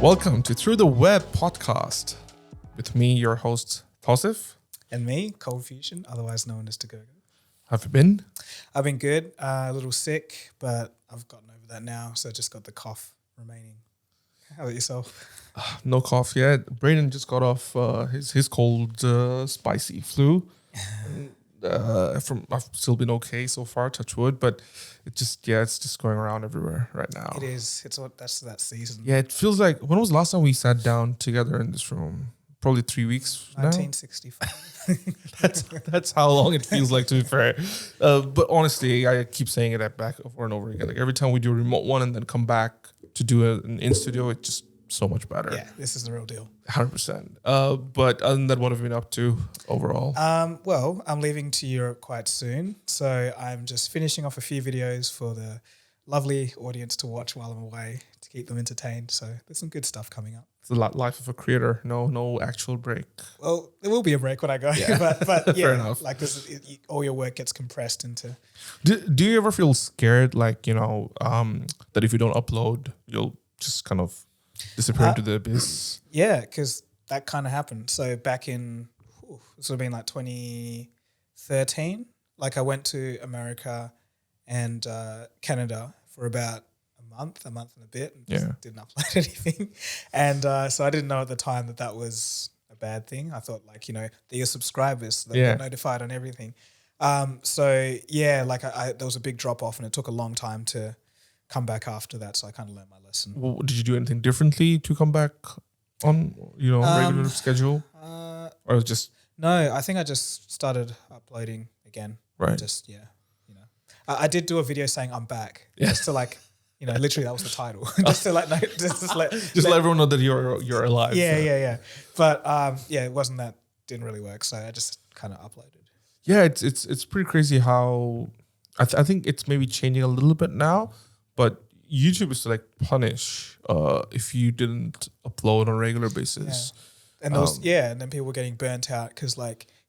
Welcome to Through the Web podcast with me, your host, Tawsif. And me, Cold Fusion, otherwise known as Dagogo. Have you been? I've been good, a little sick, but I've gotten over that now. So just got the cough remaining. How about yourself? No cough yet. Brayden just got off his cold, spicy flu. I've still been okay so far, touch wood, but it's just going around everywhere right now. It is. That's that season. Yeah, it feels like, when was the last time we sat down together in this room? Probably 3 weeks now. 1965. That's how long it feels like, to be fair. But honestly, I keep saying it back over and over again. Like every time we do a remote one and then come back to do an in studio, it's just so much better. Yeah, this is the real deal. 100%. But other than that, what have you been up to overall? Well, I'm leaving to Europe quite soon. So I'm just finishing off a few videos for the lovely audience to watch while I'm away to keep them entertained. So there's some good stuff coming up. It's the life of a creator. No actual break. Well, there will be a break when I go, but yeah, Fair enough. like all your work gets compressed into. Do you ever feel scared, like, that if you don't upload, you'll just kind of disappear into the abyss? Yeah, because that kind of happened. So back in, this would have been like 2013, like I went to America and Canada for about a month and a bit, and just didn't upload anything. And so I didn't know at the time that was a bad thing. I thought that your subscribers, they get notified on everything. So yeah, like there was a big drop off and it took a long time to come back after that. So I kind of learned my lesson. Well, did you do anything differently to come back on, regular schedule? Or it was just... No, I think I just started uploading again. Right. I did do a video saying I'm back. Yeah. Just to literally that was the title. just to let everyone know that you're alive. Yeah. But it wasn't that, didn't really work. So I just kind of uploaded. Yeah, it's pretty crazy how I think it's maybe changing a little bit now, but YouTube is to punish if you didn't upload on a regular basis. Yeah. And and then people were getting burnt out because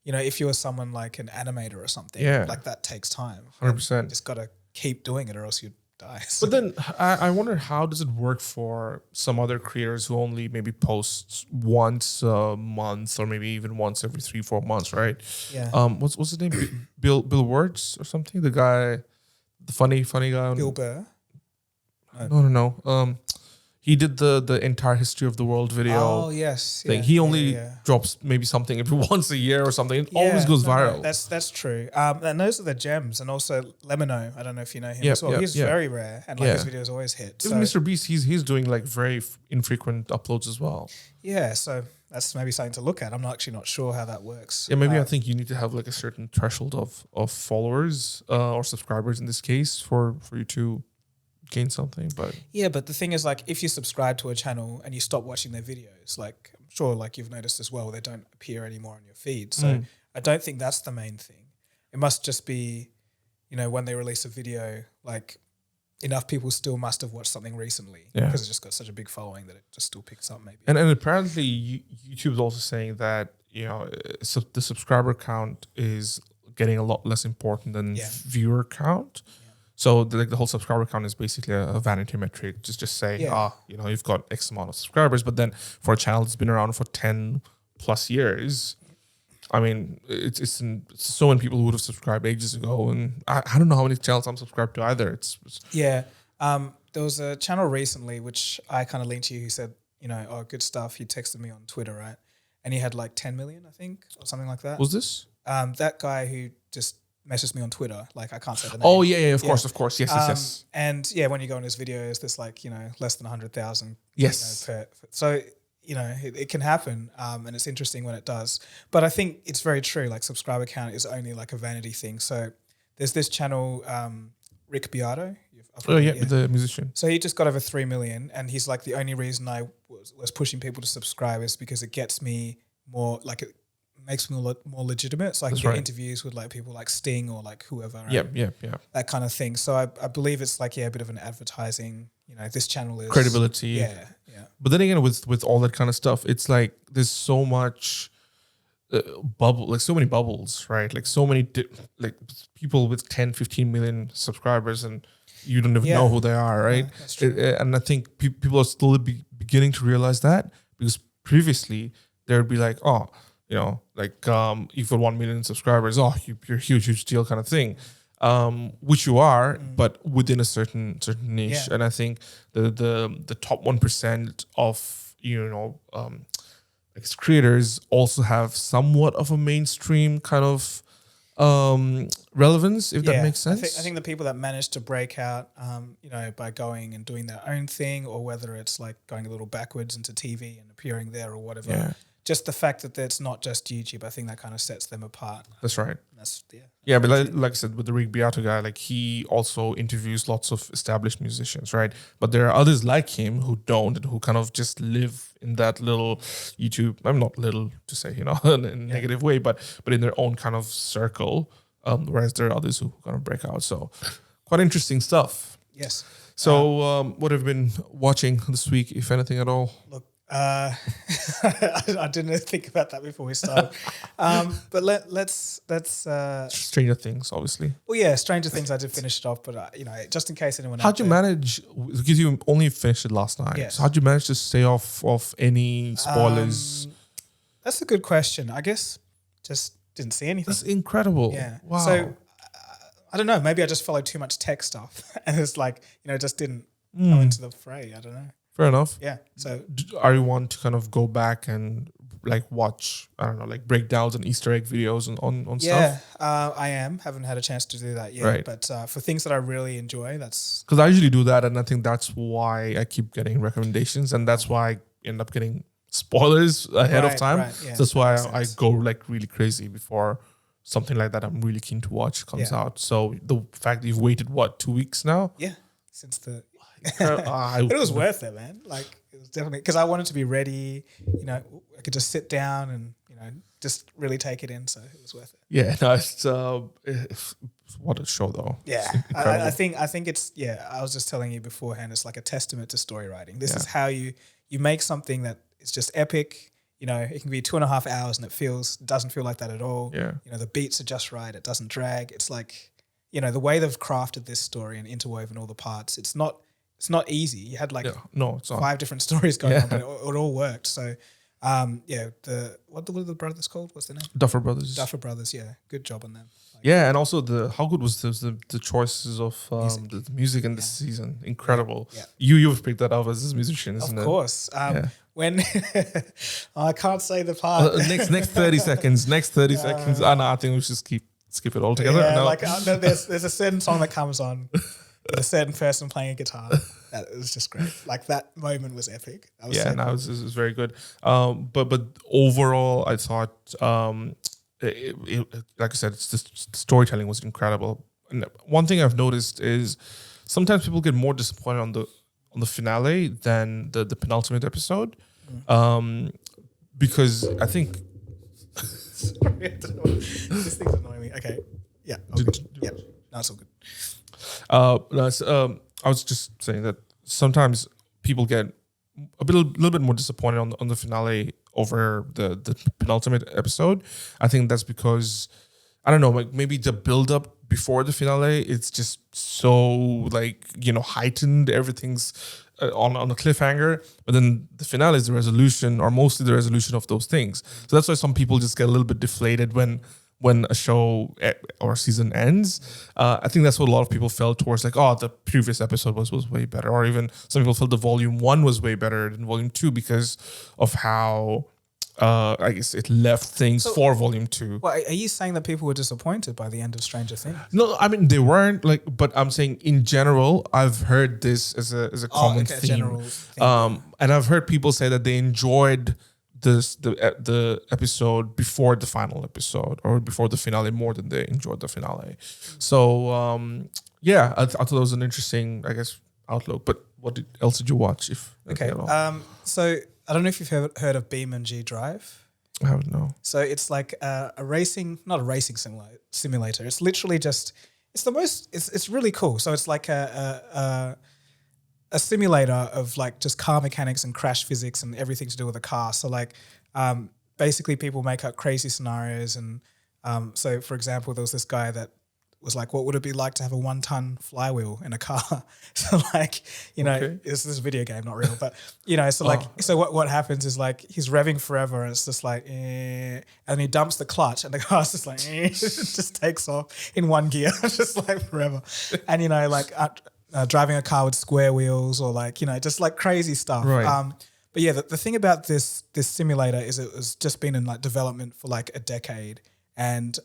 if you're someone like an animator or something, that takes time. 100%. You just got to keep doing it or else you die. But then I wonder, how does it work for some other creators who only maybe post once a month or maybe even once every 3-4 months, right? Yeah. What's his name? Bill Words or something? The guy, the funny guy. Bill Burr? No. He did the entire history of the world video. Oh yes, thing. He only drops maybe something every once a year or something. It always goes viral. No, that's true. And those are the gems. And also Lemino, I don't know if you know him as well. He's very rare, and his videos always hit. Even Mr. Beast, he's doing very infrequent uploads as well. Yeah, so that's maybe something to look at. I'm not sure how that works. Yeah, maybe I think you need to have a certain threshold of followers or subscribers in this case for you to gain something. But but the thing is, if you subscribe to a channel and you stop watching their videos, I'm sure you've noticed as well, they don't appear anymore on your feed. So I don't think that's the main thing. It must just be, when they release a video, enough people still must have watched something recently because it's just got such a big following that it just still picks up maybe. And apparently YouTube's also saying that the subscriber count is getting a lot less important than viewer count. So the whole subscriber count is basically a vanity metric. Just say, you've got X amount of subscribers. But then for a channel that's been around for 10 plus years, I mean, it's so many people who would have subscribed ages ago. And I don't know how many channels I'm subscribed to either. There was a channel recently, which I kind of leaned to you, who said, good stuff. He texted me on Twitter, right? And he had 10 million, I think, or something like that. Was this? That guy who just messaged me on Twitter, I can't say the name. Oh yeah, of course, yes. And when you go on his videos, there's less than 100,000. Yes. So it can happen, and it's interesting when it does. But I think it's very true. Subscriber count is only a vanity thing. So there's this channel, Rick Beato. The musician. So he just got over 3 million, and he's the only reason I was pushing people to subscribe is because it gets me more it makes me more legitimate, so I can get interviews with people like Sting or whoever. That kind of thing. So I believe it's a bit of an advertising. This channel is credibility. Yeah. But then again, with all that kind of stuff, it's there's so much so many bubbles, right? So many people with 10, 15 million subscribers, and you don't even know who they are, right? Yeah, that's true. And I think people are still beginning to realize that, because previously there would be like, oh, you know, like you've got 1 million subscribers, oh, you're a huge deal kind of thing, which you are, but within a certain niche. And I think the top 1% of, you know, like creators also have somewhat of a mainstream kind of relevance, if that makes sense. I think the people that manage to break out, you know, by going and doing their own thing, or whether it's like going a little backwards into TV and appearing there or whatever, just the fact that it's not just YouTube, I think that kind of sets them apart. That's right. That's Yeah, but like I said, with the Rick Beato guy, like he also interviews lots of established musicians, right? But there are others like him who don't, and who kind of just live in that little YouTube. I'm not little to say, you know, in a negative way, but in their own kind of circle. Whereas there are others who kind of break out. So quite interesting stuff. Yes. So what have you been watching this week, if anything at all? Look, I didn't think about that before we started. But let's Stranger Things, obviously. Well, yeah, Stranger Things. I did finish it off, but you know, just in case anyone. How'd you manage? Because you only finished it last night. Yes. So how'd you manage to stay off of any spoilers? That's a good question. I guess just didn't see anything. That's incredible. Yeah. Wow. So I don't know. Maybe I just followed too much tech stuff, and it's like, you know, just didn't come into the fray. I don't know. Fair enough. Yeah. So are you want to kind of go back and like watch, I don't know, like breakdowns and Easter egg videos on stuff? Yeah, I am. Haven't had a chance to do that yet. Right. But for things that I really enjoy, that's... Because I usually do that, and I think that's why I keep getting recommendations, and that's why I end up getting spoilers ahead of time. Right, yeah, so that's why that I makes sense. go like really crazy before something like that I'm really keen to watch comes out. So the fact that you've waited, what, 2 weeks now? Yeah, since the... But it was worth it, man. Like, it was definitely... Because I wanted to be ready, you know, I could just sit down and, you know, just really take it in, so it was worth it. Yeah, no, it's what a show though. Yeah, I think it's, I was just telling you beforehand, it's like a testament to story writing. This is how you make something that is just epic. You know, it can be 2.5 hours and it doesn't feel like that at all. Yeah. You know, the beats are just right. It doesn't drag. It's like, you know, the way they've crafted this story and interwoven all the parts, it's not easy. You had like it's not. 5 different stories going on, but it all worked. So, what were the brothers called? What's the name? Duffer Brothers. Duffer Brothers. Yeah, good job on them. Like, yeah, and also how good was the choices of the music in this season? Incredible. Yeah. You've picked that up as a musician, isn't it? Of course. When I can't say the part. Next 30 seconds. Next 30 seconds. No, I think we should skip it all together. Yeah, no. like there's a certain song that comes on with a certain person playing a guitar. That was just great. Like that moment was epic. That was it was very good. But overall, I thought, like I said, the storytelling was incredible. And one thing I've noticed is sometimes people get more disappointed on the finale than the penultimate episode, because I think. Sorry, I don't know. This thing's annoying me. Okay, yeah, yeah, no, it's all good. I was just saying that sometimes people get a little bit more disappointed on the finale over the penultimate episode. I think that's because, I don't know, like maybe the build up before the finale, it's just so like, you know, heightened. Everything's on a cliffhanger, but then the finale is the resolution, or mostly the resolution of those things. So that's why some people just get a little bit deflated when a show or season ends. I think that's what a lot of people felt towards, like, oh, the previous episode was way better, or even some people felt the volume 1 was way better than volume 2 because of how I guess it left things for volume 2. Well, are you saying that people were disappointed by the end of Stranger Things? No, I mean they weren't, like, but I'm saying in general, I've heard this as a common theme. General thing. And I've heard people say that they enjoyed the episode before the final episode or before the finale more than they enjoyed the finale. So I thought it was an interesting, I guess, outlook. But what else did you watch? So I don't know if you've heard of BeamNG.drive. I haven't, no. So it's like not a racing simulator. It's literally just, it's really cool. So it's like a simulator of like just car mechanics and crash physics and everything to do with a car. So like basically people make up crazy scenarios. And so for example, there was this guy that was like, what would it be like to have a 1 ton flywheel in a car? So like, you know, this is a video game, not real, but you know, so like, so what happens is like he's revving forever and it's just like, and he dumps the clutch and the car's just like, it just takes off in 1 gear, just like forever. And you know, like driving a car with square wheels or like, you know, just like crazy stuff. Right. But yeah, the thing about this simulator is it was just been in like development for like a decade. And,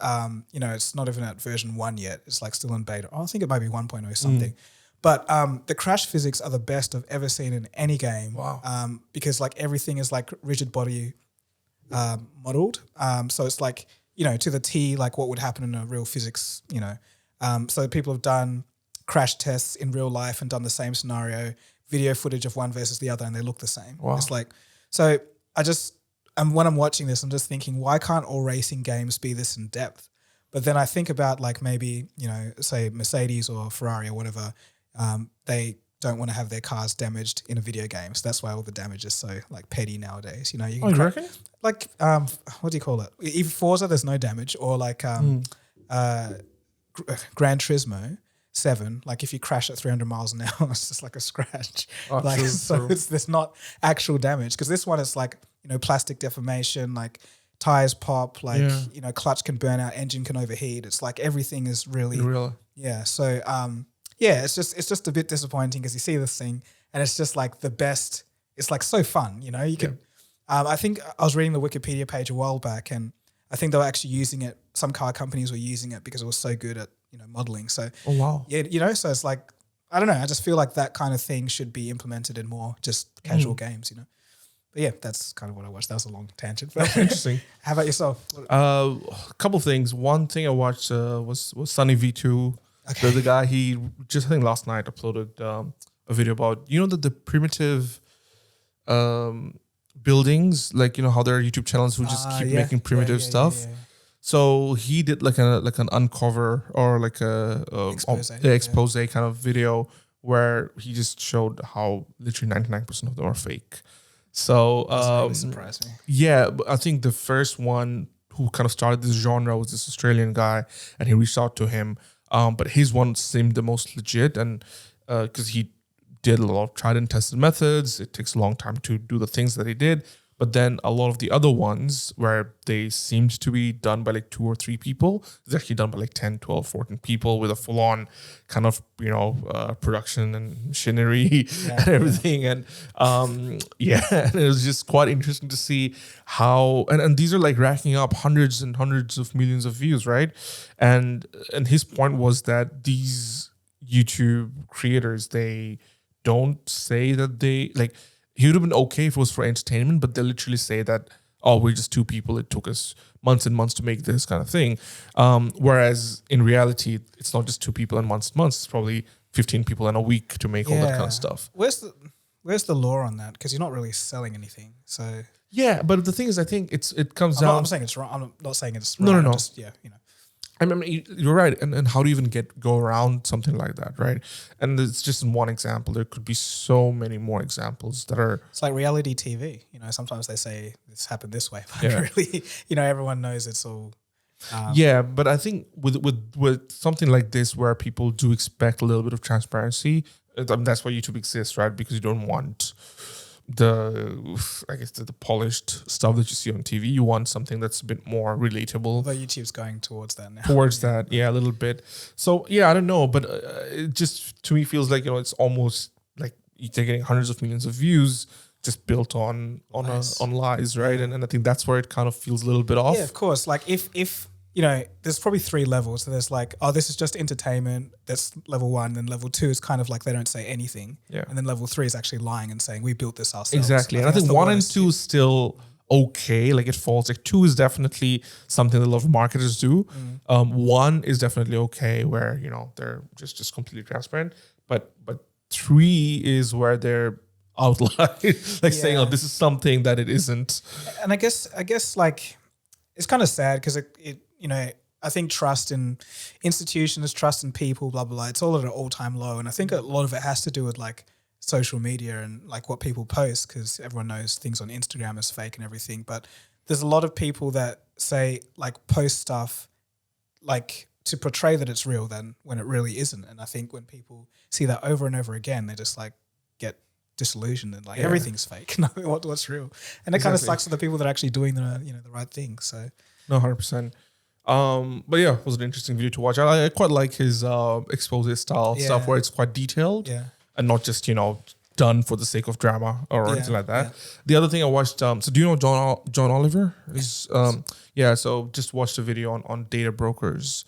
you know, it's not even at version 1 yet. It's like still in beta. I think it might be 1.0 something. But the crash physics are the best I've ever seen in any game. Wow. Because like everything is like rigid body modeled. So it's like, you know, to the T, like what would happen in a real physics, you know. So people have done crash tests in real life and done the same scenario, video footage of one versus the other, and they look the same. Wow. It's like, so when I'm watching this, I'm just thinking, why can't all racing games be this in depth? But then I think about like maybe, you know, say Mercedes or Ferrari or whatever, they don't want to have their cars damaged in a video game. So that's why all the damage is so like petty nowadays. You know, you can reckon? Like, what do you call it? Even Forza, there's no damage, or like Gran Turismo 7, like if you crash at 300 miles an hour, it's just like a scratch. Like true, so true. there's not actual damage, because this one is like, you know, plastic deformation, like tires pop, like you know, clutch can burn out, engine can overheat. It's like everything is really Real. yeah. So yeah, it's just a bit disappointing because you see this thing and it's just like the best. It's like so fun, you know. You can. I think I was reading the Wikipedia page a while back, and I think they were actually using it. Some car companies were using it because it was so good at, you know, modeling. So yeah, you know, so it's like, I don't know. I just feel like that kind of thing should be implemented in more just casual games, you know. But yeah, that's kind of what I watched. That was a long tangent. But Interesting. How about yourself? A couple things. One thing I watched was Sunny V2. Okay. The guy, he just, I think last night uploaded a video about, you know, the primitive buildings, like, you know, how there are YouTube channels who just keep making primitive stuff. Yeah. So he did like an uncover or like a expose kind of video where he just showed how literally 99% of them are fake. So really surprised me. Yeah, but I think the first one who kind of started this genre was this Australian guy, and he reached out to him. But his one seemed the most legit, and because he did a lot of tried and tested methods, it takes a long time to do the things that he did. But then a lot of the other ones where they seemed to be done by like 2 or 3 people, it's actually done by like 10, 12, 14 people with a full-on kind of, you know, production and machinery and everything. And and it was just quite interesting to see how, and these are like racking up hundreds and hundreds of millions of views, right? And his point was that these YouTube creators, they don't say that they like, he would have been okay if it was for entertainment, but they literally say that, oh, we're just 2 people. It took us months and months to make this kind of thing. Whereas in reality, it's not just 2 people and months and months. It's probably 15 people in a week to make all that kind of stuff. Where's the law on that? Because you're not really selling anything. So yeah, but the thing is, I think it comes down. I'm saying it's wrong. I'm not saying it's right. No. Just, you know. I mean, you're right. And how do you even go around something like that, right? And it's just one example. There could be so many more examples that are... It's like reality TV. You know, sometimes they say this happened this way, but really, you know, everyone knows it's all... yeah, but I think with something like this where people do expect a little bit of transparency, I mean, that's why YouTube exists, right? Because you don't want the polished stuff that you see on TV. You want something that's a bit more relatable. Although YouTube's going towards that now. A little bit. So yeah, I don't know, but it just to me feels like, you know, it's almost like you're getting hundreds of millions of views just built on lies, right? And I think that's where it kind of feels a little bit off. Yeah, of course. Like if you know, there's probably 3 levels. So there's like, oh, this is just entertainment. That's level 1. Then level 2 is kind of like they don't say anything. Yeah. And then level 3 is actually lying and saying we built this ourselves. Exactly. And I think 1 and 2 is still okay. Like it falls. Like 2 is definitely something that a lot of marketers do. 1 is definitely okay, where, you know, they're just completely transparent. But 3 is where they're outlined, saying, oh, this is something that it isn't. And I guess like it's kind of sad because it you know, I think trust in institutions, trust in people, blah, blah, blah, it's all at an all-time low. And I think a lot of it has to do with like social media and like what people post, because everyone knows things on Instagram is fake and everything. But there's a lot of people that say like post stuff like to portray that it's real than when it really isn't. And I think when people see that over and over again, they just like get disillusioned and like everything's fake. No, what's real? And it kind of sucks for the people that are actually doing the right thing. So no, 100%. But yeah, it was an interesting video to watch. I quite like his expose style stuff where it's quite detailed and not just done for the sake of drama or anything like that. The other thing I watched, so do you know John Oliver? So just watched a video on data brokers.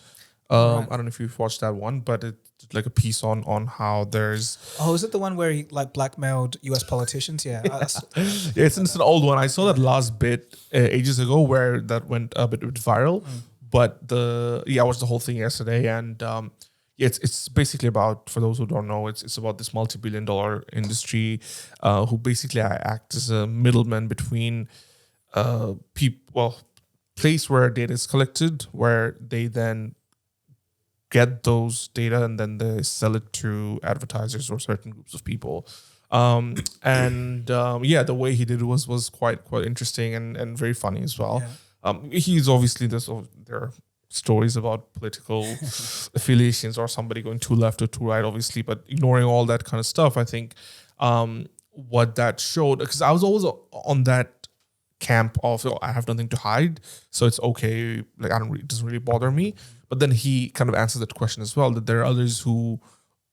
I don't know if you've watched that one, but it's like a piece on how there's... Oh, is it the one where he like blackmailed US politicians? Yeah. It's an old one. I saw that last bit ages ago where that went a bit viral. But I watched the whole thing yesterday, and it's basically about, for those who don't know, it's about this multi-billion-dollar industry who basically act as a middleman between place where data is collected, where they then get those data and then they sell it to advertisers or certain groups of people. The way he did it was quite interesting and very funny as well. He's obviously there are stories about political affiliations or somebody going too left or too right, obviously, but ignoring all that kind of stuff, I think what that showed, because I was always on that camp of I have nothing to hide, so it's okay, like it doesn't really bother me. But then he kind of answered that question as well, that there are others who,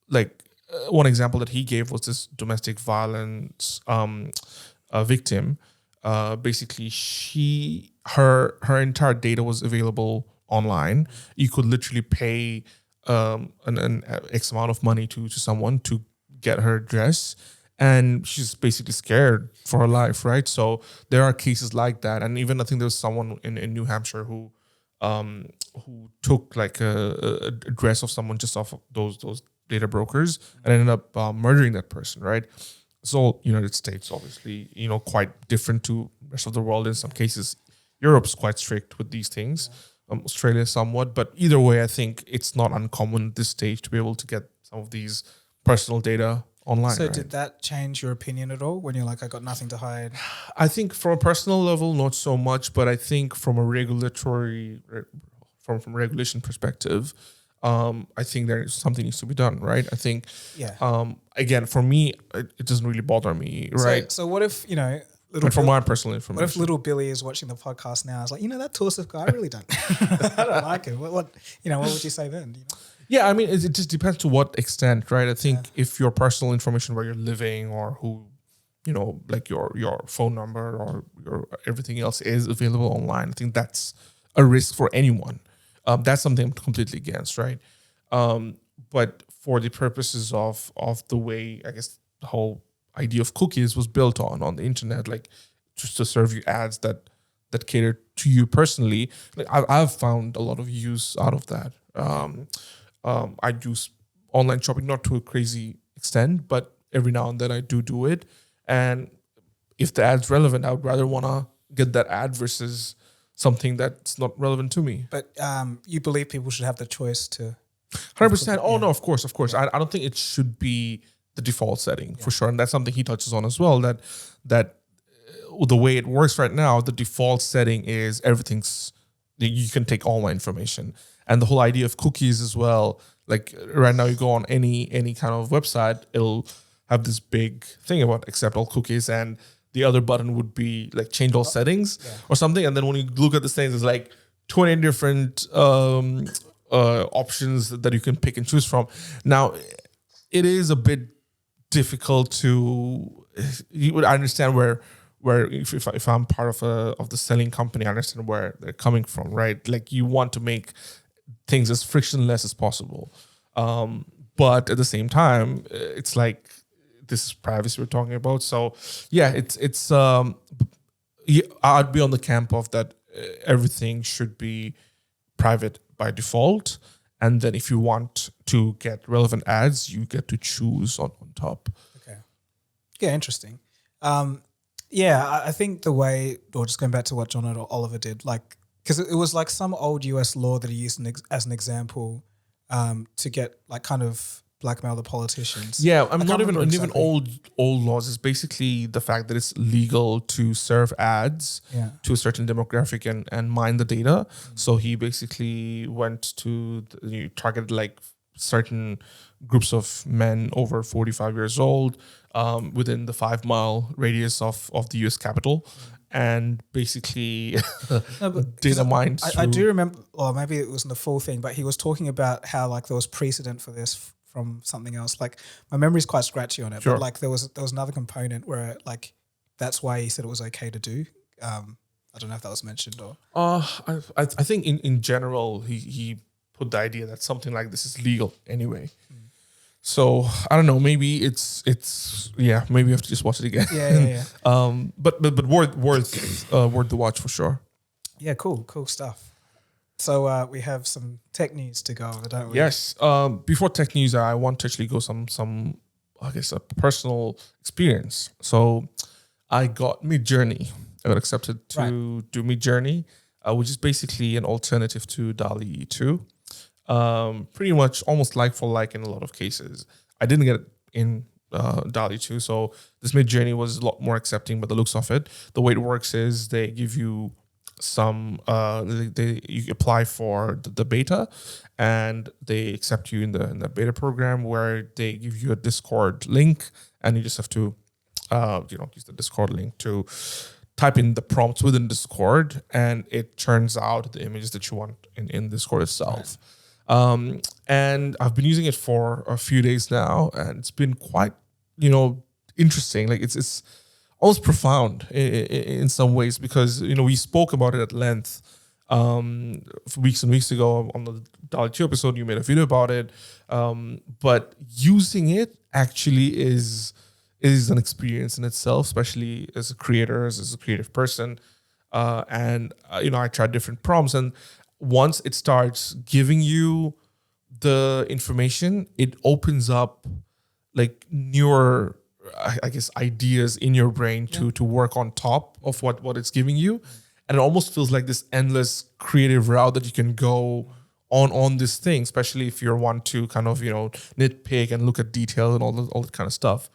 like one example that he gave was this domestic violence victim. Basically, her entire data was available online. You could literally pay an X amount of money to someone to get her address, and she's basically scared for her life, right? So there are cases like that, and even I think there was someone in New Hampshire who took like a address of someone just off of those data brokers and ended up murdering that person, right? So United States, obviously, quite different to the rest of the world in some cases. Europe's quite strict with these things. Australia somewhat, but either way, I think it's not uncommon at this stage to be able to get some of these personal data online. So did that change your opinion at all when you're like, I got nothing to hide? I think from a personal level, not so much, but I think from a regulation perspective, I think there's something needs to be done, right? I think, again, for me, it doesn't really bother me, right? So what if, from my personal information. What if little Billy is watching the podcast now? It's like, that Tawsif guy, I really don't. I don't like him. What would you say then? Yeah, I mean, it just depends to what extent, right? I think if your personal information, where you're living or who, like your phone number or your everything else is available online, I think that's a risk for anyone. That's something I'm completely against, right? But for the purposes of the way, I guess, the whole idea of cookies was built on the internet, like just to serve you ads that cater to you personally. Like I've found a lot of use out of that. I do online shopping, not to a crazy extent, but every now and then I do it. And if the ad's relevant, I would rather want to get that ad versus something that's not relevant to me. But you believe people should have the choice to... 100%. Oh, no, of course. I don't think it should be the default setting for sure. And that's something he touches on as well, that the way it works right now, the default setting is you can take all my information. And the whole idea of cookies as well, like right now you go on any kind of website, it'll have this big thing about accept all cookies, and the other button would be like change all settings or something. And then when you look at the settings, it's like 20 different options that you can pick and choose from. Now, it is a bit difficult to... You would understand where if I'm part of the selling company, I understand where they're coming from, right? Like you want to make things as frictionless as possible. But at the same time, it's like, this is privacy we're talking about. So yeah, I'd be on the camp of that everything should be private by default. And then if you want to get relevant ads, you get to choose on top. Okay. Yeah, interesting. I think the way, or just going back to what John Oliver did, like, because it was like some old US law that he used as an example to get like kind of blackmail the politicians. Yeah, I'm I not can't even remember even exactly. old laws. It's basically the fact that it's legal to serve ads Yeah. to a certain demographic and mine the data. So he basically went to targeted like certain groups of men over 45 years old within the 5 mile radius of the US Capitol, and basically No, but data mined. I do remember, or maybe it wasn't the full thing, but he was talking about how like there was precedent for this from something else. Like my memory's quite scratchy on it, Sure. but like there was another component where like that's why he said it was okay to do. I don't know if that was mentioned or. I think in general he put the idea that something like this is legal anyway. So I don't know. Maybe it's maybe you have to just watch it again. Yeah. But worth the watch for sure. Yeah, cool stuff. So we have some tech news to go over, don't we? Yes. Before tech news, I want to actually go some I guess a personal experience. So I got Midjourney. I got accepted to do Midjourney, which is basically an alternative to DALL-E 2. Pretty much almost like for like in a lot of cases. I didn't get it in DALL-E 2, so this Midjourney was a lot more accepting by the looks of it. The way it works is they give you some you apply for the beta, and they accept you in the beta program, where they give you a Discord link, and you just have to use the Discord link to type in the prompts within Discord, and it turns out the images that you want in Discord itself. And I've been using it for a few days now, and it's been quite, interesting. Like it's almost profound in some ways, because, we spoke about it at length weeks and weeks ago on the DALL-E 2 episode. You made a video about it. But using it actually is an experience in itself, especially as a creator, as a creative person. I tried different prompts, and once it starts giving you the information, it opens up like newer, I guess, ideas in your brain to work on top of what it's giving you. And it almost feels like this endless creative route that you can go on this thing, especially if you're one to kind of, nitpick and look at detail and all that kind of stuff.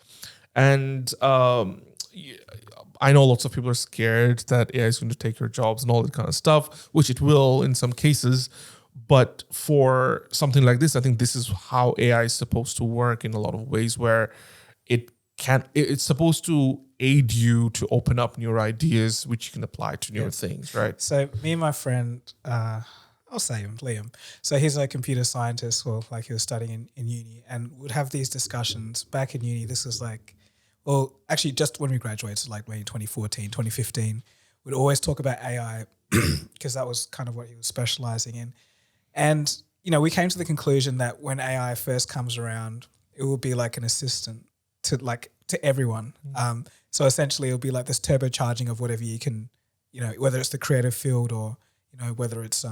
And I know lots of people are scared that AI is going to take your jobs and all that kind of stuff, which it will in some cases. But for something like this, I think this is how AI is supposed to work in a lot of ways, where it's supposed to aid you to open up newer ideas, which you can apply to newer things, right? So me and my friend, I'll say him, Liam. So he's a computer scientist, well, like he was studying in uni, and would have these discussions back in uni. This was like, well, actually just when we graduated, like maybe 2014, 2015, we'd always talk about AI because that was kind of what he was specializing in. And, we came to the conclusion that when AI first comes around, it will be like an assistant to everyone. So essentially it'll be like this turbocharging of whatever you can, whether it's the creative field or, whether it's,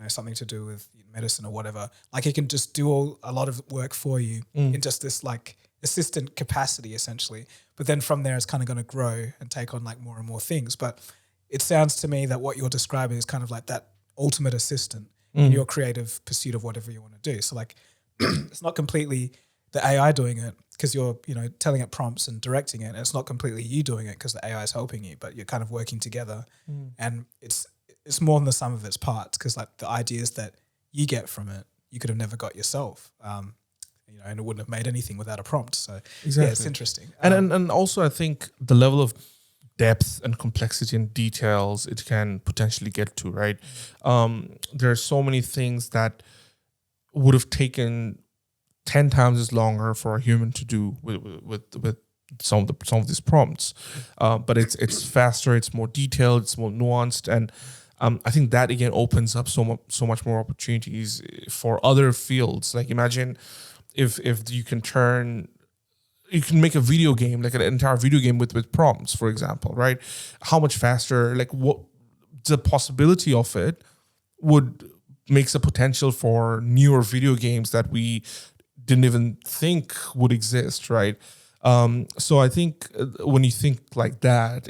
something to do with medicine or whatever. Like it can just do a lot of work for you in just this like assistant capacity essentially. But then from there, it's kind of going to grow and take on like more and more things. But it sounds to me that what you're describing is kind of like that ultimate assistant in your creative pursuit of whatever you want to do. So like it's not completely the AI doing it because you're, telling it prompts and directing it. And it's not completely you doing it because the AI is helping you, but you're kind of working together. And it's more than the sum of its parts, because like the ideas that you get from it, you could have never got yourself. And it wouldn't have made anything without a prompt. So exactly. Yeah, it's interesting. And also I think the level of depth and complexity and details it can potentially get to, right? There are so many things that would have taken 10 times as longer for a human to do with some of these prompts. But it's faster, it's more detailed, it's more nuanced, and I think that again opens up so much more opportunities for other fields. Like imagine if you can make a video game, like an entire video game with prompts, for example, right? How much faster, like what the possibility of it would makes a potential for newer video games that we didn't even think would exist, right? So I think when you think like that,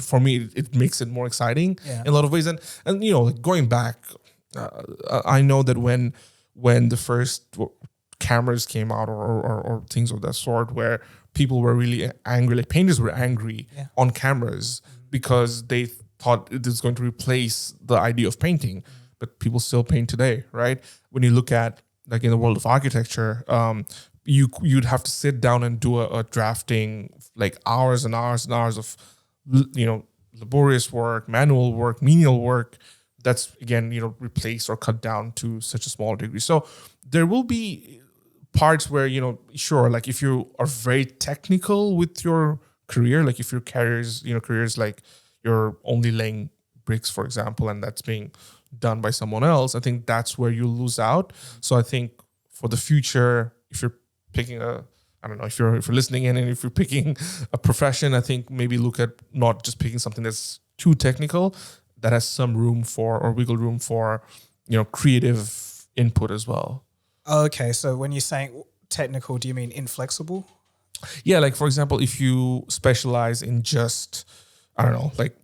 for me, it makes it more exciting in a lot of ways. And like going back, I know that when the first cameras came out or things of that sort, where people were really angry, like painters were angry on cameras because they thought it was going to replace the idea of painting, but people still paint today, right? When you look at like in the world of architecture, you'd have to sit down and do a drafting, like hours and hours and hours of, laborious work, manual work, menial work. That's again, replaced or cut down to such a small degree. So there will be parts where, sure, like if you are very technical with your career, like if your careers like you're only laying bricks, for example, and that's being done by someone else, I think that's where you lose out. So I think for the future, if you're picking if you're listening in and if you're picking a profession, I think maybe look at not just picking something that's too technical, that has some room for or wiggle room for, creative input as well. Okay, so when you're saying technical, do you mean inflexible? Yeah, like for example, if you specialize in just, like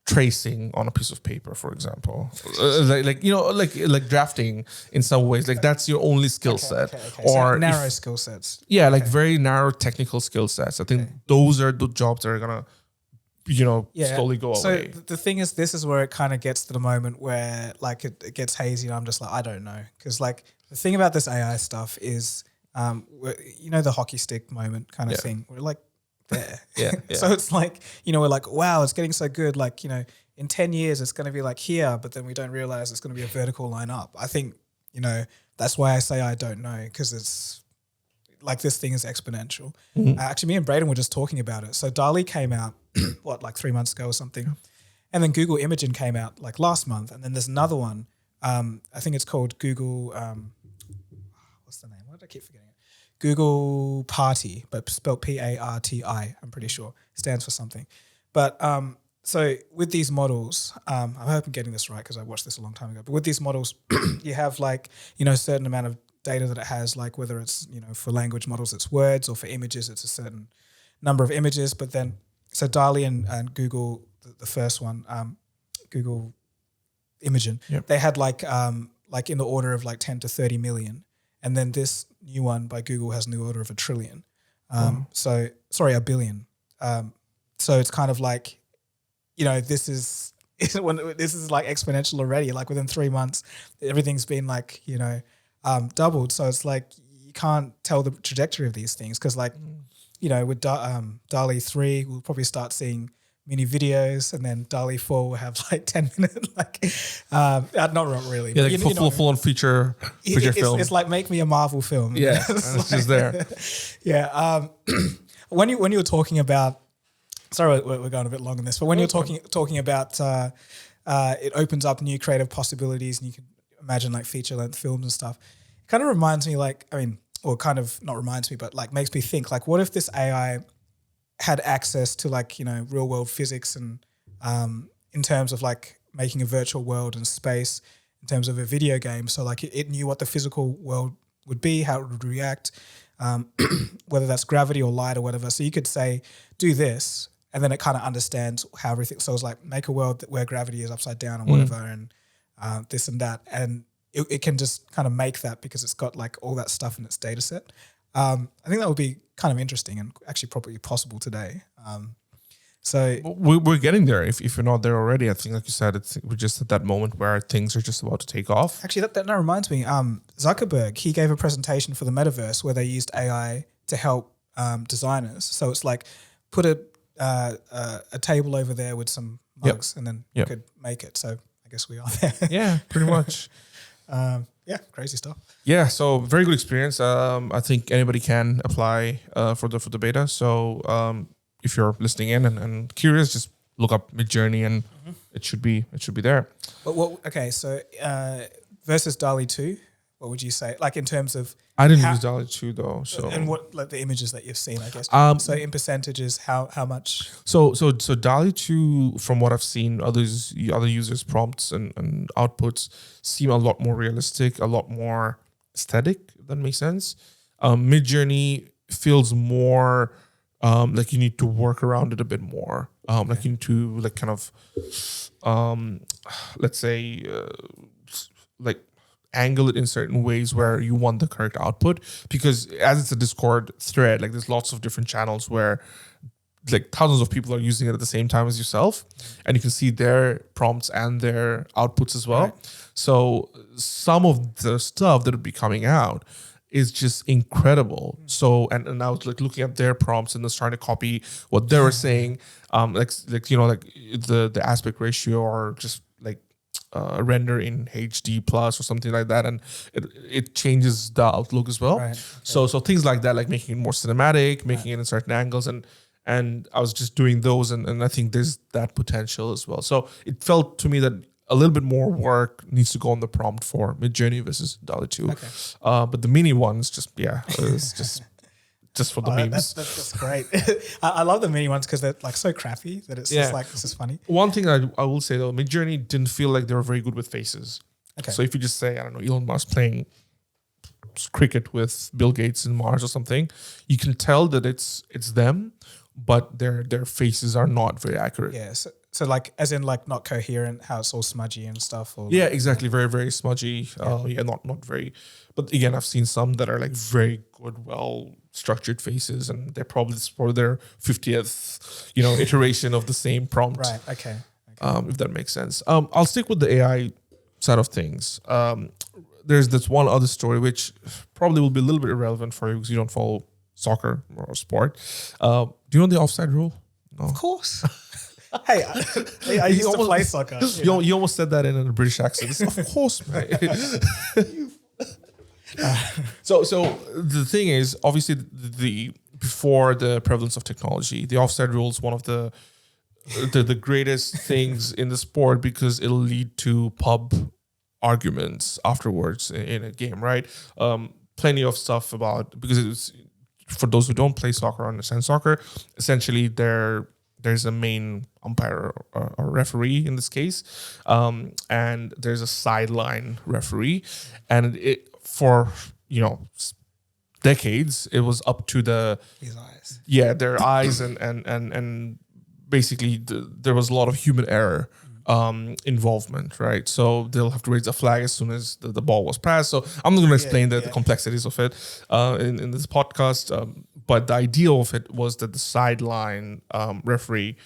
tracing on a piece of paper, for example, like drafting in some ways, like that's your only skill set, or so narrow skill sets. Yeah, like very narrow technical skill sets. I think those are the jobs that are gonna, slowly go away. So the thing is, this is where it kind of gets to the moment where like it gets hazy, and I'm just like, I don't know, because like the thing about this AI stuff is, the hockey stick moment kind of thing. We're like there. Yeah. So it's like, we're like, wow, it's getting so good. Like, in 10 years, it's going to be like here, but then we don't realize it's going to be a vertical line up. I think, that's why I say I don't know, because it's like this thing is exponential. Actually, me and Brayden were just talking about it. So DALL-E came out, like 3 months ago or something. And then Google Imagen came out like last month. And then there's another one. I think it's called Google, what's the name? Why did I keep forgetting it? Google Party, but spelled Parti, I'm pretty sure. Stands for something. But so with these models, I hope I'm getting this right because I watched this a long time ago. But with these models, you have like, a certain amount of data that it has, like whether it's, for language models, it's words, or for images, it's a certain number of images. But then, so DALL-E and Google, the first one, Google Imagen, they had like in the order of like 10 to 30 million. And then this new one by Google has in the order of 1 trillion. So, sorry, 1 billion. So it's kind of like, this is like exponential already. Like within 3 months, everything's been like, doubled. So it's like you can't tell the trajectory of these things because like, with DALL-E 3, we'll probably start seeing mini videos, and then DALL-E 4 will have like 10-minute, not really. Yeah, like full on feature film. It's like make me a Marvel film. Yeah, it's just there. Yeah. When you were talking about, sorry, we're going a bit long on this, but when you're talking about it opens up new creative possibilities, and you can imagine like feature length films and stuff. It kind of reminds me, kind of not reminds me, but like makes me think, like, what if this AI had access to like, real world physics and in terms of like making a virtual world and space in terms of a video game. So like it knew what the physical world would be, how it would react, whether that's gravity or light or whatever. So you could say, do this, and then it kind of understands how everything. So it's like make a world where gravity is upside down or whatever, and this and that. And it can just kind of make that because it's got like all that stuff in its data set. I think that would be kind of interesting and actually probably possible today. So we're getting there. If you're not there already, I think, like you said, we're just at that moment where things are just about to take off. Actually, that now reminds me. Zuckerberg, he gave a presentation for the metaverse where they used AI to help designers. So it's like put a table over there with some mugs, and then you could make it. So I guess we are there. Yeah, pretty much. Yeah, crazy stuff. Yeah, so very good experience. I think anybody can apply for the beta. So if you're listening in and curious, just look up Midjourney and it should be there. But so versus DALL-E 2, what would you say? Like in terms of I didn't use DALL-E 2 though. So and what like the images that you've seen, I guess. So in percentages, how much? So DALL-E 2, from what I've seen, other users' prompts and outputs seem a lot more realistic, a lot more aesthetic. If that makes sense. Midjourney feels more like you need to work around it a bit more. Like you need to like kind of let's say like angle it in certain ways where you want the correct output, because as it's a Discord thread, like there's lots of different channels where like thousands of people are using it at the same time as yourself, and you can see their prompts and their outputs as well. Right. So some of the stuff that would be coming out is just incredible. So and I was like looking at their prompts and just trying to copy what they were saying, like you know, like the aspect ratio or just like render in HD plus or something like that, and it changes the outlook as well. Right. So things like that, like making it more cinematic, making it in certain angles, and I was just doing those, and I think there's that potential as well. So it felt to me that a little bit more work needs to go on the prompt for Midjourney versus the other two. Okay. But the mini ones, it's just for the memes. That's great. I love the mini ones because they're like so crappy that it's just like, this is funny. One thing I will say though, Midjourney didn't feel like they were very good with faces. Okay. So if you just say, I don't know, Elon Musk playing cricket with Bill Gates in Mars or something, you can tell that it's them, but their faces are not very accurate. Yeah. So like, as in like not coherent, how it's all smudgy and stuff. Or yeah, exactly. Very, very smudgy. Not very. But again, I've seen some that are like very good, well structured faces, and they're probably for their 50th, iteration of the same prompt. Right. Okay. If that makes sense. I'll stick with the AI side of things. There's this one other story which probably will be a little bit irrelevant for you because you don't follow soccer or sport. Do you know the offside rule? No. Of course. Hey, I used to play soccer. You almost said that in a British accent. Of course, mate. So the thing is, obviously, before the prevalence of technology, the offside rule is one of the greatest things in the sport because it'll lead to pub arguments afterwards in a game, right? Plenty of stuff about, because it's, for those who don't play soccer or understand soccer, essentially there's a main umpire or referee in this case, and there's a sideline referee, and it for decades it was up to his eyes. Yeah, their eyes, and basically there was a lot of human error involvement, right? So they'll have to raise a flag as soon as the ball was passed. So I'm not going to explain the complexities of it in this podcast, but the idea of it was that the sideline referee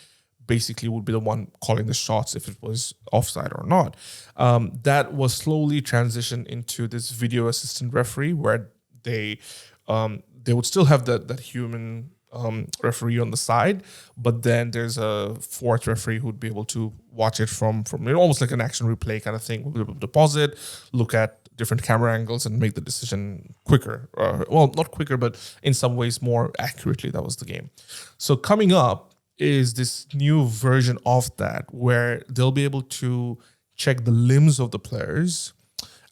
basically would be the one calling the shots if it was offside or not. That was slowly transitioned into this video assistant referee where they would still have that human referee on the side, but then there's a fourth referee who'd be able to watch it from almost like an action replay kind of thing. We'll be able to pause it, look at different camera angles, and make the decision quicker. Well, not quicker, but in some ways more accurately. That was the game. So coming up is this new version of that where they'll be able to check the limbs of the players.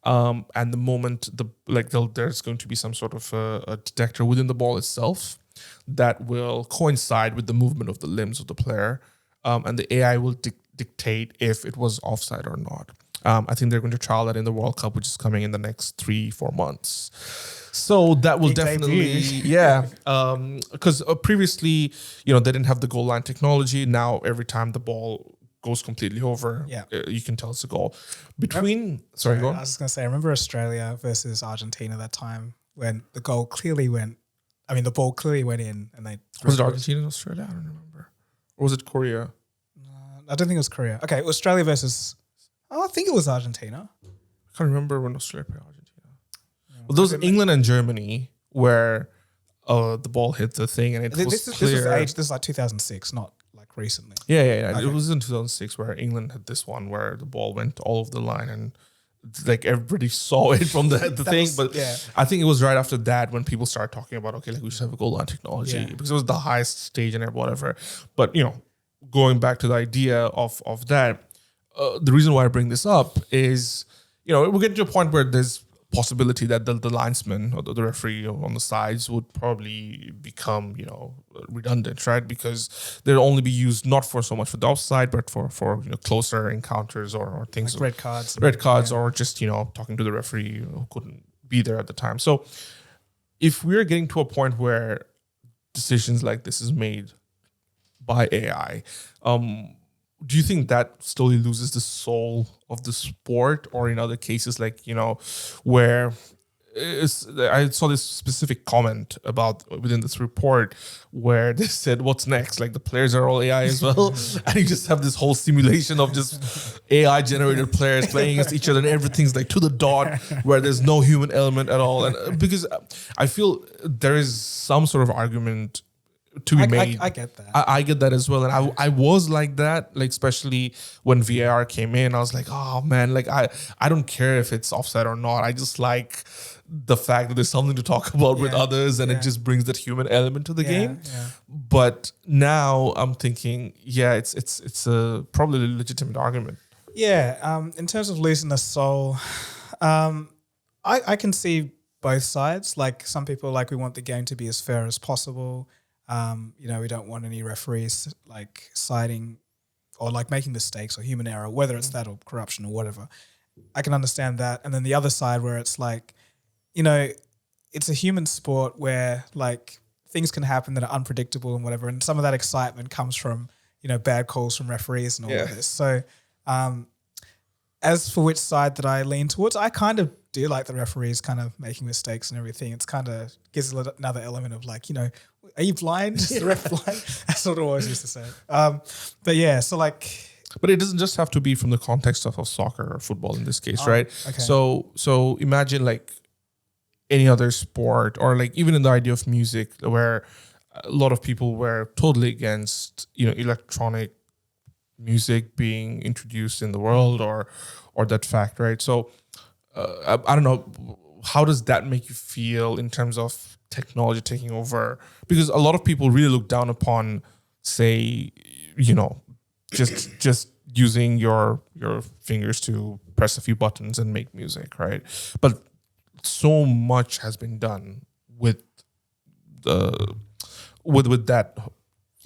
And the moment there's going to be some sort of a detector within the ball itself that will coincide with the movement of the limbs of the player, and the AI will dictate if it was offside or not. I think they're going to trial that in the World Cup, which is coming in the next 3-4 months. So that will definitely, because previously, they didn't have the goal line technology. Now every time the ball goes completely over, you can tell it's a goal. Go on. I was going to say, I remember Australia versus Argentina that time when the ball clearly went in, and they... Was it Argentina and Australia? I don't remember. Or was it Korea? I don't think it was Korea. Okay, Australia versus... I think it was Argentina. I can't remember when Australia played Argentina. Well, those England and Germany where the ball hit the thing and this is like 2006, not like recently. Yeah. Okay. It was in 2006 where England had this one where the ball went all over the line and like everybody saw it from the thing. But I think it was right after that when people started talking about, okay, like we should have a goal line technology because it was the highest stage and whatever. But, going back to the idea of that, the reason why I bring this up is, we're getting to a point where there's possibility that the linesman or the referee on the sides would probably become, redundant, right? Because they'll only be used not for so much for the offside, but for closer encounters or things. Like red cards. Or just, talking to the referee who couldn't be there at the time. So if we're getting to a point where decisions like this is made by AI, do you think that slowly loses the soul of the sport, or in other cases, like, where I saw this specific comment about within this report where they said, "What's next?" Like the players are all AI as well, and you just have this whole simulation of just AI generated players playing against each other, and everything's like to the dot, where there's no human element at all. And because I feel there is some sort of argument to be made. I get that. I get that as well. And I was like that, like especially when VAR came in, I was like, oh man, like I don't care if it's offside or not. I just like the fact that there's something to talk about with others, and it just brings that human element to the game. Yeah. But now I'm thinking, it's a probably a legitimate argument. Yeah. In terms of losing the soul, I can see both sides. Like some people, like, we want the game to be as fair as possible. We don't want any referees like siding or like making mistakes or human error, whether it's that or corruption or whatever. I can understand that. And then the other side where it's like, it's a human sport where like things can happen that are unpredictable and whatever. And some of that excitement comes from, bad calls from referees and all of this. So as for which side that I lean towards, I kind of do like the referees kind of making mistakes and everything. It's kind of gives another element of like, are you blind? Is the ref blind? That's what I always used to say. But yeah, so like... But it doesn't just have to be from the context of soccer or football in this case, right? Okay. So imagine like any other sport, or like even in the idea of music, where a lot of people were totally against, electronic music being introduced in the world, or that fact, right? So I don't know, how does that make you feel in terms of technology taking over? Because a lot of people really look down upon, say, just using your fingers to press a few buttons and make music, right? But so much has been done with that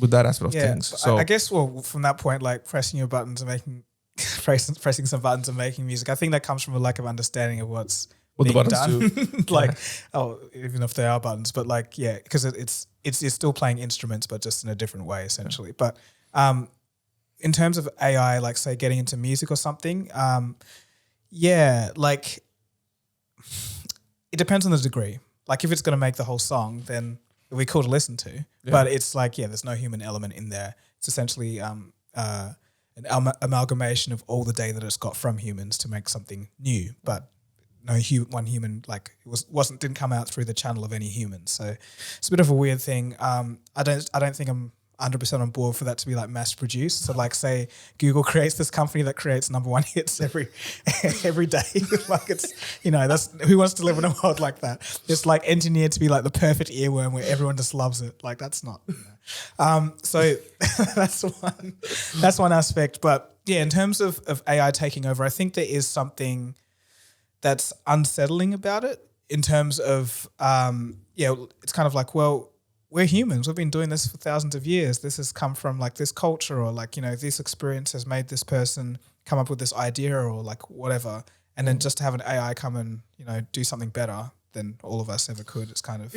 aspect of things. So I guess, from that point, like pressing your buttons and making pressing some buttons and making music, I think that comes from a lack of understanding of what the buttons done. Do. Even if they are buttons, but like, because it's you're still playing instruments, but just in a different way, essentially. But in terms of AI, like say getting into music or something, like it depends on the degree. Like if it's going to make the whole song, then it'll be cool to listen to. Yeah. But it's like, there's no human element in there. It's essentially an amalgamation of all the data that it's got from humans to make something new, but no one human, like it didn't come out through the channel of any human. So it's a bit of a weird thing. I don't think I'm 100% on board for that to be like mass produced. So like say Google creates this company that creates #1 hits every day. Like it's, that's who wants to live in a world like that. It's like engineered to be like the perfect earworm where everyone just loves it. Like that's not, so that's one aspect. But yeah, in terms of AI taking over, I think there is something that's unsettling about it in terms of, it's kind of like, well, we're humans. We've been doing this for thousands of years. This has come from like this culture, or like, this experience has made this person come up with this idea, or like whatever. And then just to have an AI come and, do something better than all of us ever could. It's kind of...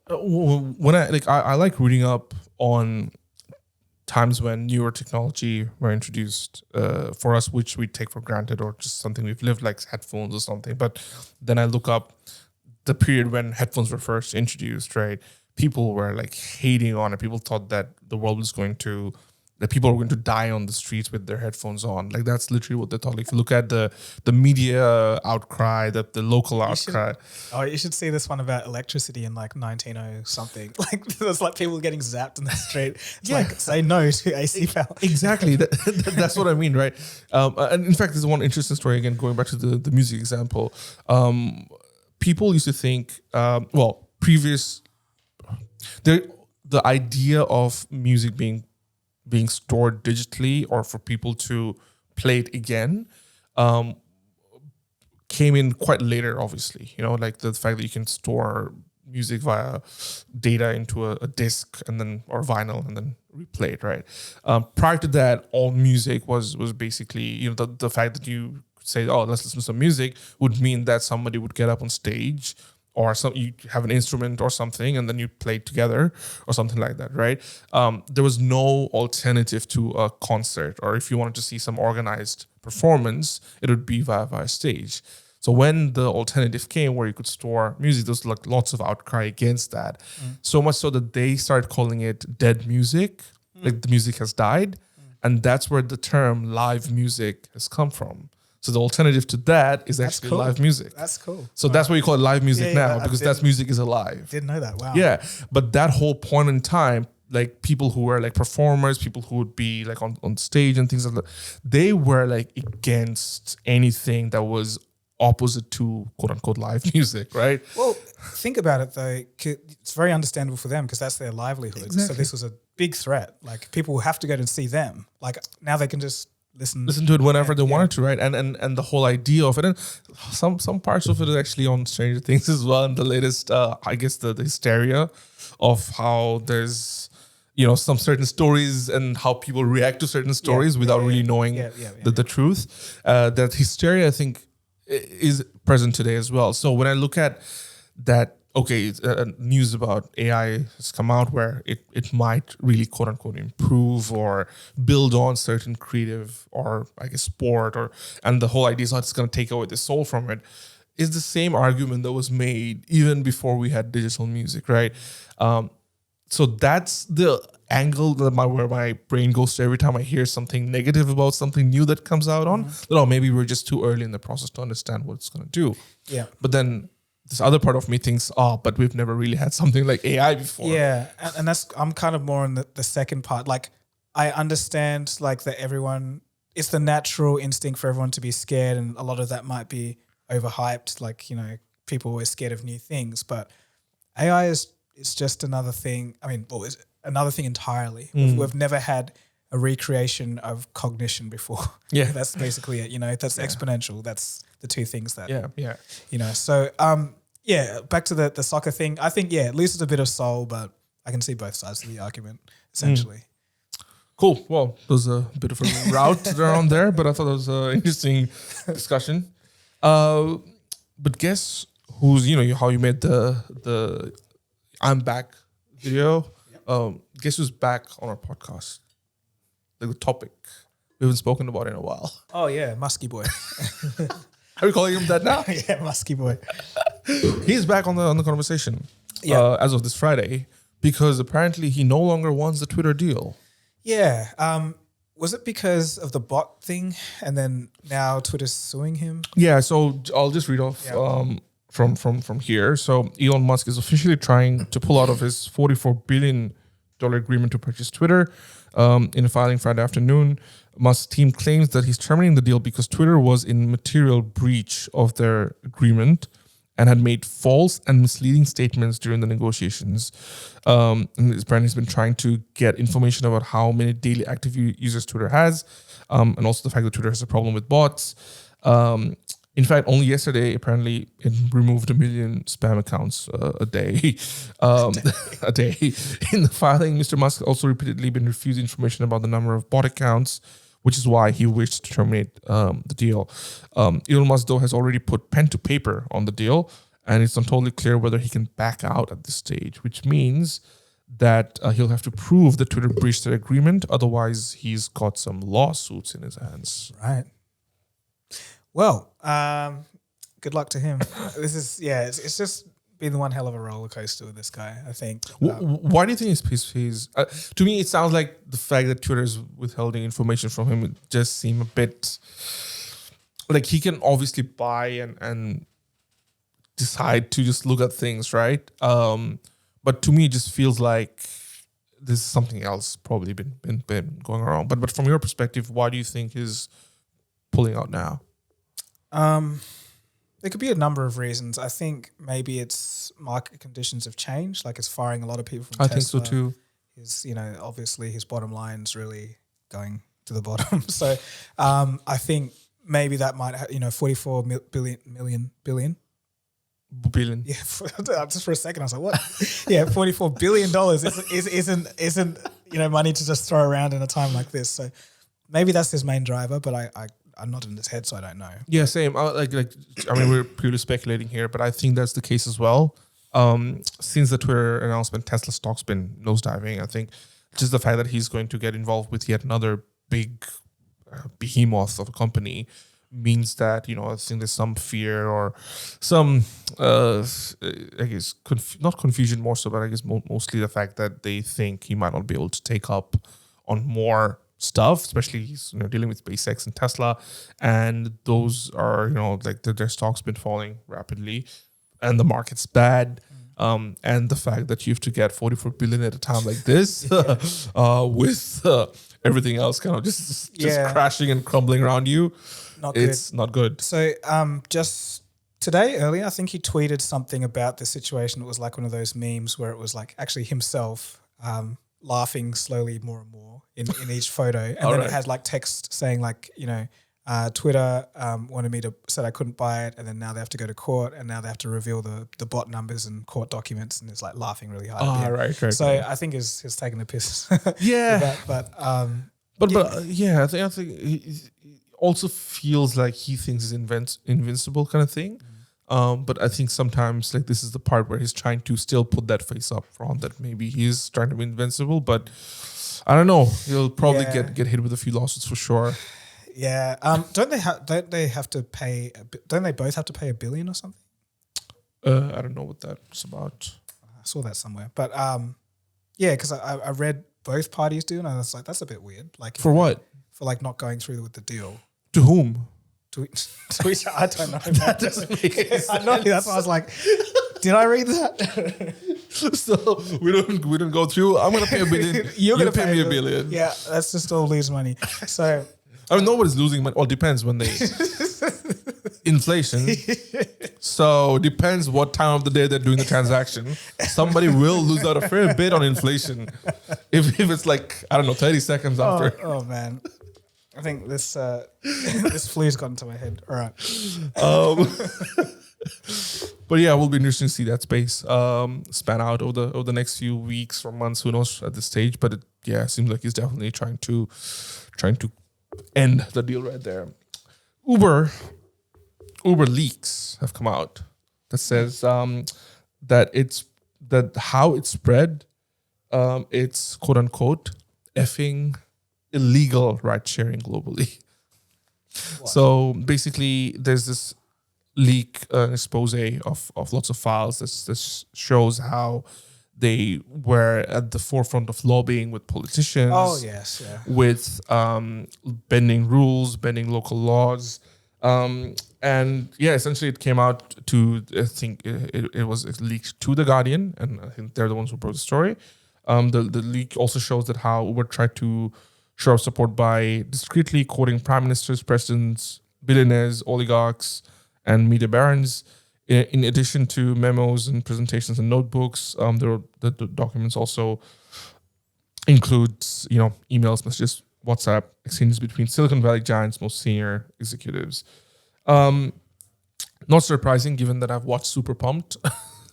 when I like reading up on times when newer technology were introduced for us, which we take for granted or just something we've lived, like headphones or something. But then I look up the period when headphones were first introduced, right? People were like hating on it. People thought that the world was that people were going to die on the streets with their headphones on. Like that's literally what they thought. Like if you look at the media outcry, the local outcry. You should see this one about electricity in like 1900 something. Like there's like people getting zapped in the street. It's like say no to AC power. Exactly. That's what I mean, right? And in fact, there's one interesting story again, going back to the music example. People used to think, the idea of music being stored digitally or for people to play it again came in quite later, obviously. Like the fact that you can store music via data into a disc or vinyl and then replay it, right? Prior to that, all music was basically, the fact that you say, oh, let's listen to some music would mean that somebody would get up on stage or you have an instrument or something, and then you play together or something like that, right? There was no alternative to a concert, or if you wanted to see some organized performance, it would be via stage. So when the alternative came where you could store music, there was like lots of outcry against that. So much so that they started calling it dead music, like the music has died. And that's where the term live music has come from. So the alternative to that is actually live music. That's cool. So that's why you call it live music now, because that music is alive. Didn't know that. Wow. Yeah. But that whole point in time, like people who were like performers, people who would be like on stage and things like that, they were like against anything that was opposite to quote unquote live music, right? Well, think about it though. It's very understandable for them because that's their livelihood. Exactly. So this was a big threat. Like people have to go to see them. Like now they can just listen to it whenever they wanted to, right? And the whole idea of it, and some parts of it is actually on Stranger Things as well. And the latest, I guess the hysteria of how there's some certain stories and how people react to certain stories without really knowing the truth. That hysteria, I think, is present today as well. So when I look at that, okay, news about AI has come out where it might really quote unquote improve or build on certain creative or I guess sport and the whole idea is it's going to take away the soul from it, is the same argument that was made even before we had digital music, right? So that's the angle that where my brain goes to every time I hear something negative about something new that comes out on. Maybe we're just too early in the process to understand what it's going to do. Yeah. But then this other part of me thinks, but we've never really had something like AI before. Yeah, and that's I'm kind of more on the second part. Like I understand like that it's the natural instinct for everyone to be scared, and a lot of that might be overhyped. Like people are always scared of new things, but AI it's just another thing. I mean, it's another thing entirely. We've never had a recreation of cognition before. Yeah, that's basically it. That's exponential. That's the two things that. Yeah. So back to the soccer thing. I think it loses a bit of soul, but I can see both sides of the argument essentially. Cool. Well, there's a bit of a route around there, but I thought it was an interesting discussion. But guess who's how you made the I'm back video. Guess who's back on our podcast? Like the topic we haven't spoken about in a while. Oh yeah, Musky boy. Are we calling him that now? Yeah, Musky boy. He's back on the conversation as of this Friday because apparently he no longer wants the Twitter deal. Yeah. Was it because of the bot thing, and then now Twitter's suing him? Yeah. So I'll just read off. From here. So Elon Musk is officially trying to pull out of his $44 billion agreement to purchase Twitter. In a filing Friday afternoon, Musk's team claims that he's terminating the deal because Twitter was in material breach of their agreement and had made false and misleading statements during the negotiations. And apparently he's been trying to get information about how many daily active users Twitter has, and also the fact that Twitter has a problem with bots. In fact, only yesterday, apparently, it removed 1 million spam accounts a day. A day. In the filing, Mr. Musk also repeatedly been refused information about the number of bot accounts, which is why he wished to terminate the deal. Elon Musk, though, has already put pen to paper on the deal, and it's not totally clear whether he can back out at this stage, which means that he'll have to prove that Twitter breached their agreement. Otherwise, he's got some lawsuits in his hands. Right. Well, good luck to him. This is it's just been one hell of a roller coaster with this guy, I think. Why do you think he's to me, it sounds like the fact that Twitter is withholding information from him would just seem a bit like he can obviously buy and decide to just look at things, right? But to me, it just feels like there's something else probably been going around. But from your perspective, why do you think he's pulling out now? There could be a number of reasons. I think maybe it's market conditions have changed. Like it's firing a lot of people from Tesla. I think so too. His, obviously his bottom line's really going to the bottom. So, I think maybe that might, 44 billion. Billion. Yeah. Just for a second, I was like, what? Yeah. $44 billion isn't money to just throw around in a time like this. So maybe that's his main driver, but I I'm not in his head, so I don't know. Yeah, same. I mean, we're purely speculating here, but I think that's the case as well. Since the Twitter announcement, Tesla stock's been nosediving. I think just the fact that he's going to get involved with yet another big behemoth of a company means that, you know, I think there's some fear or some, I guess, not confusion more so, but I guess mostly the fact that they think he might not be able to take up on more stuff, especially he's, you know, dealing with SpaceX and Tesla, and those are, you know, like their stock's been falling rapidly, and the market's bad. And the fact that you have to get 44 billion at a time like this, with everything else kind of just crashing and crumbling around you, not good. So just today, earlier, I think he tweeted something about the situation. It was like one of those memes where it was like actually himself laughing slowly more and more in each photo. And then it had like text saying like, you know, Twitter wanted me to, said I couldn't buy it, and then now they have to go to court, and now they have to reveal the bot numbers and court documents, and it's like laughing really hard. Right. So I think he's taking the piss. Yeah. But I think it also feels like he thinks he's invincible kind of thing. But I think sometimes like this is the part where he's trying to still put that face up front that maybe he's trying to be invincible, but I don't know. He'll probably get hit with a few lawsuits for sure. Yeah. Don't they have to pay? Don't they both have to pay $1 billion or something? I don't know what that's about. I saw that somewhere, but yeah, because I read both parties do, and I was like, that's a bit weird. Like for what? For like not going through with the deal. To whom? To each, I don't know. That doesn't make sense. I know. That's why I was like, did I read that? So we don't go through. I'm gonna pay $1 billion. You're gonna pay me $1 billion. Yeah, that's just all lose money. So I mean, nobody's losing money. Well, it depends when they inflation. So it depends what time of the day they're doing the transaction. Somebody will lose out a fair bit on inflation if it's like, I don't know, 30 seconds after. Oh man, I think this this flu's gotten to my head. All right. But yeah, it will be interesting to see that space span out over the next few weeks or months. Who knows at this stage? But it seems like he's definitely trying to end the deal right there. Uber leaks have come out that says that how it's spread, it's quote unquote effing illegal ride sharing globally. What? So basically, there's this leak, expose of lots of files. This shows how they were at the forefront of lobbying with politicians. Oh yes, yeah. With bending rules, bending local laws, and essentially it came out to, I think it was leaked to The Guardian, and I think they're the ones who broke the story. The leak also shows that how Uber tried to show support by discreetly quoting prime ministers, presidents, billionaires, oligarchs, and media barons. In addition to memos and presentations and notebooks, the documents also includes, emails, messages, WhatsApp exchanges between Silicon Valley giants' most senior executives. Not surprising, given that I've watched Super Pumped,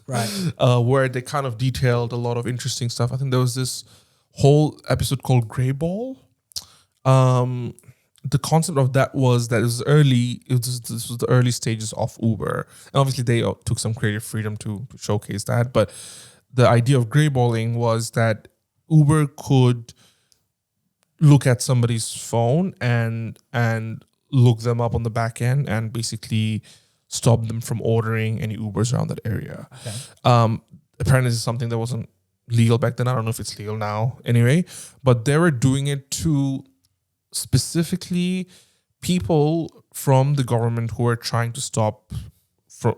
right? Where they kind of detailed a lot of interesting stuff. I think there was this whole episode called Grey Ball. The concept of that was that this was the early stages of Uber. And obviously they took some creative freedom to showcase that. But the idea of greyballing was that Uber could look at somebody's phone and look them up on the back end and basically stop them from ordering any Ubers around that area. Okay. Apparently this is something that wasn't legal back then. I don't know if it's legal now anyway. But they were doing it to specifically people from the government who are trying to stop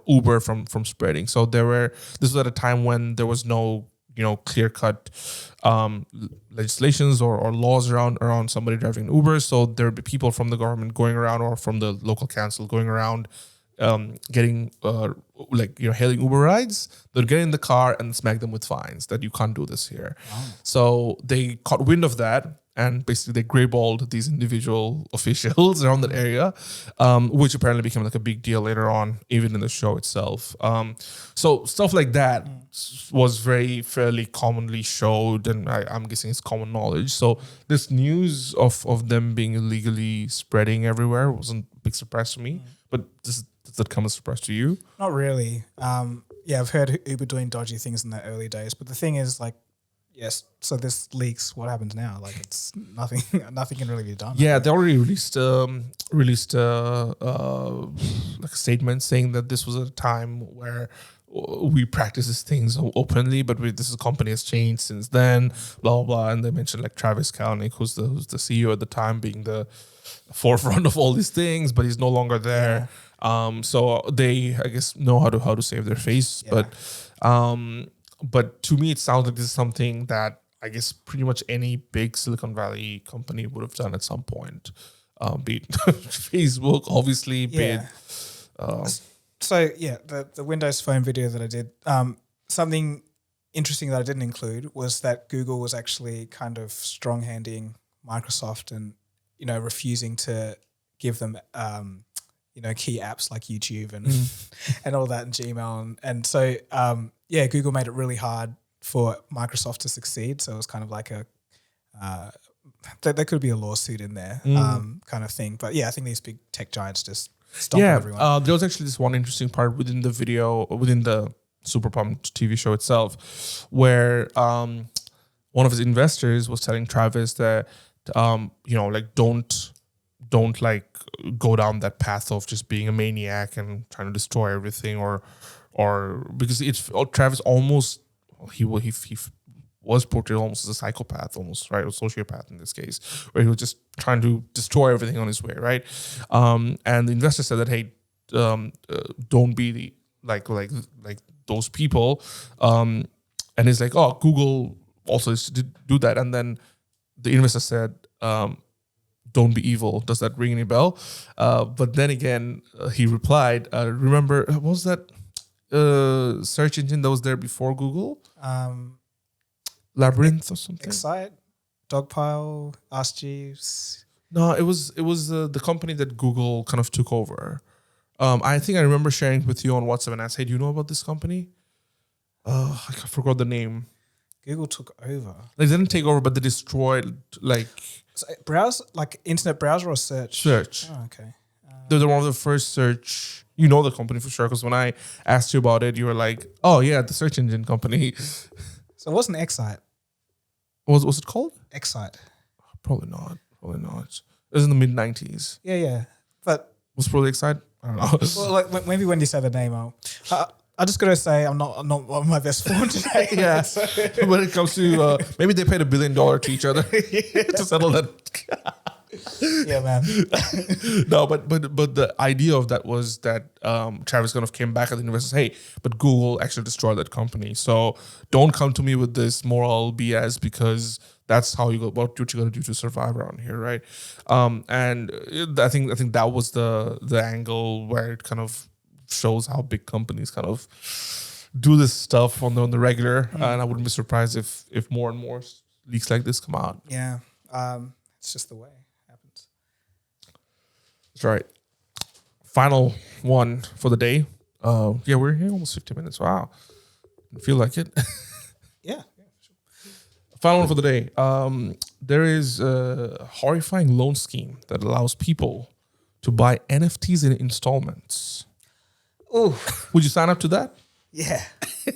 Uber from spreading. So this was at a time when there was no clear-cut legislations or laws around somebody driving Uber. So there would be people from the government going around, or from the local council going around, getting hailing Uber rides. They'd get in the car and smack them with fines that you can't do this here. Wow. So they caught wind of that, and basically they greyballed these individual officials around that area, which apparently became like a big deal later on, even in the show itself. So stuff like that was fairly commonly showed, and I'm guessing it's common knowledge. So this news of them being illegally spreading everywhere wasn't a big surprise to me. But does that come as a surprise to you? Not really. Yeah, I've heard Uber doing dodgy things in the early days, but the thing is, like, yes, so this leaks. What happens now? Like, it's nothing. Nothing can really be done. Yeah, they already released like a statement saying that this was a time where we practice these things openly, but this company has changed since then. Blah blah blah, and they mentioned like Travis Kalanick, who's the CEO at the time, being the forefront of all these things, but he's no longer there. Yeah. So they, I guess, know how to save their face, yeah. But to me, it sounds like this is something that I guess pretty much any big Silicon Valley company would have done at some point. Be it Facebook, obviously. Yeah. So yeah, the Windows Phone video that I did, something interesting that I didn't include was that Google was actually kind of strong-handing Microsoft and, you know, refusing to give them, you know, key apps like YouTube and and all that, and Gmail. And so, yeah, Google made it really hard for Microsoft to succeed. So it was kind of like there could be a lawsuit in there kind of thing. But yeah, I think these big tech giants just stomp everyone. There was actually this one interesting part within the video, within the Super Pumped TV show itself, where one of his investors was telling Travis that, you know, like don't like go down that path of just being a maniac and trying to destroy everything, or because Travis almost he was portrayed almost as a psychopath, almost, right, or sociopath in this case, where he was just trying to destroy everything on his way, right? And the investor said that, hey, don't be like those people, and he's like, oh, Google also used to do that, and then the investor said, don't be evil. Does that ring any bell? But then again, he replied, remember, what was that search engine that was there before Google? Labyrinth or something? Excite, Dogpile, Ask Jeeves. No, it was the company that Google kind of took over. I think I remember sharing with you on WhatsApp, and I said, do you know about this company? I forgot the name. Google took over. They didn't take over, but they destroyed, like... So browse, like internet browser or search? Search. Oh, okay. They're one of the first search... You know the company for sure, because when I asked you about it, you were like, oh, yeah, the search engine company. So it wasn't Excite. What was it called? Excite. Probably not. It was in the mid-90s. Yeah. But... Was probably Excite? I don't know. Well, like, maybe when you say the name, I just got to say I'm not on my best form today. Yeah. When it comes to maybe they paid $1 billion to each other to settle that. Yeah, man. No, but the idea of that was that Travis kind of came back at the investor and said, hey, but Google actually destroyed that company. So don't come to me with this moral BS, because that's how you go about what you got to do to survive around here, right? And I think that was the angle where it kind of shows how big companies kind of do this stuff on the regular, and I wouldn't be surprised if more and more leaks like this come out. Yeah, it's just the way it happens. That's right. Final one for the day. Yeah, we're here almost 50 minutes. Wow, feel like it. Yeah. Sure. Final one for the day. There is a horrifying loan scheme that allows people to buy NFTs in installments. Oh, would you sign up to that? Yeah.